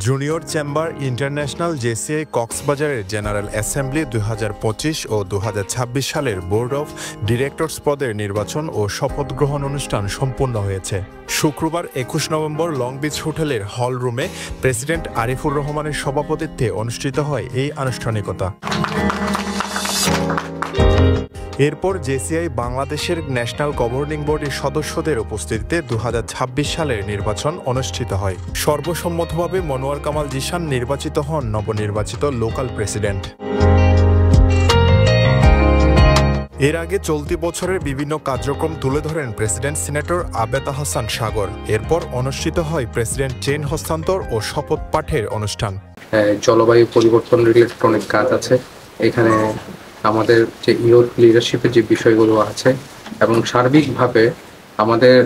Junior chamber international JCI কক্সবাজারের general assembly 2025 ও 2026 সালের board of directors পদের নির্বাচন ও শপথ গ্রহণ অনুষ্ঠান সম্পন্ন হয়েছে। শুক্রবার 21 নভেম্বর লং বিচ হোটেলের হল রুমে প্রেসিডেন্ট আরিফুর রহমানের সভাপতিত্বে অনুষ্ঠিত হয় এই আনুষ্ঠানিকতা। এরপর জেসিআই বাংলাদেশের ন্যাশনাল গভর্নিং বডির সদস্যদের উপস্থিতিতে 2026 সালের নির্বাচন অনুষ্ঠিত হয়। সর্বসম্মতভাবে মনোয়ার কামাল জিশান নির্বাচিত হন নবনির্বাচিত লোকাল প্রেসিডেন্ট। এর আগে চলতি বছরের বিভিন্ন কার্যক্রম তুলে ধরেন প্রেসিডেন্ট সিনেটর আবেদ হাসান সাগর। এরপর অনুষ্ঠিত হয় প্রেসিডেন্ট চেইন হস্তান্তর ও শপথ পাঠের অনুষ্ঠান। জলবায়ু পরিবর্তন রিলেটেড অনেক কাজ আছে এখানে, আমাদের যে ইউথ লিডারশিপের যে বিষয়গুলো আছে এবং সার্বিকভাবে আমাদের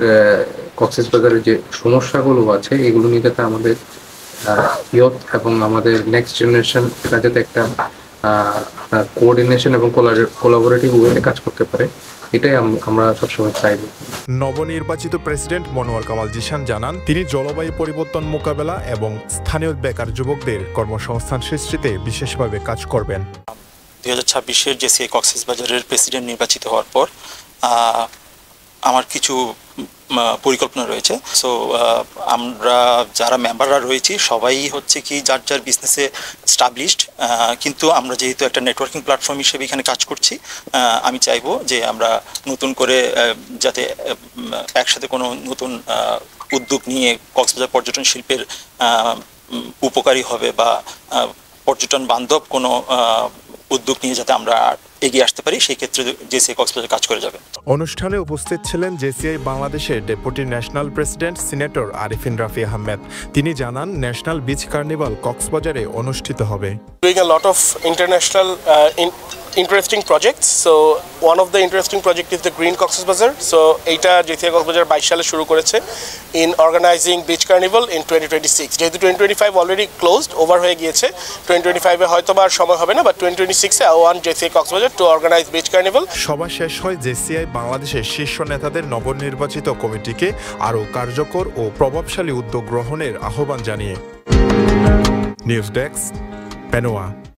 কক্সবাজারের যে সমস্যাগুলো আছে এগুলো নিয়ে যাতে আমাদের ইউথ এবং আমাদের নেক্সট জেনারেশন এটা যাতে একটা কোঅর্ডিনেশন এবং কোলাবোরেটিভ ওয়েতে কাজ করতে পারে, এটাই আমরা সবসময় চাইব। নবনির্বাচিত প্রেসিডেন্ট মনোয়ার কামাল জিশান জানান, তিনি জলবায়ু পরিবর্তন মোকাবেলা এবং স্থানীয় বেকার যুবকদের কর্মসংস্থান সৃষ্টিতে বিশেষভাবে কাজ করবেন। 2026-এর জেসিআই কক্সবাজারের প্রেসিডেন্ট নির্বাচিত হওয়ার পর আমার কিছু পরিকল্পনা রয়েছে। সো আমরা যারা মেম্বাররা রয়েছি সবাই হচ্ছে কি যার যার বিজনেসে স্টাবলিশড, কিন্তু আমরা যেহেতু একটা নেটওয়ার্কিং প্ল্যাটফর্ম হিসেবে এখানে কাজ করছি, আমি চাইবো যে আমরা নতুন করে যাতে একসাথে কোনো নতুন উদ্যোগ নিয়ে কক্সবাজার পর্যটন শিল্পের উপকারী হবে বা পর্যটন বান্ধব কোনো উদ্যোগ নিয়ে যাতে আমরা এগিয়ে আসতে পারি, সেই ক্ষেত্রে জেসিআই কক্সবাজার কাজ করে যাবে। অনুষ্ঠানে উপস্থিত ছিলেন জেসিআই বাংলাদেশের deputy national president senator Arifin Rafi Ahmed. তিনি জানান, ন্যাশনাল বিচ কার্নিভাল কক্সবাজারে অনুষ্ঠিত হবে। Doing a lot of international interesting projects. So one of the interesting project is the Green Coxsbazar. So এইটা জেসিআই কক্সবাজার 22 সালে শুরু করেছে in organizing beach carnival in 2026. যেহেতু 2025 অলরেডি ক্লোজড ওভার হয়ে গিয়েছে, 2025 এ হয়তো আর সময় হবে না, but 2026 A I want JCI Cox's Bazar to organize beach carnival. সভা শেষ হয় জেসিআই বাংলাদেশের শীর্ষ নেতাদের নবনির্বাচিত কমিটিকে আরও কার্যকর ও প্রভাবশালী উদ্যোগ গ্রহণের আহ্বান জানিয়ে। News desk, Penowa.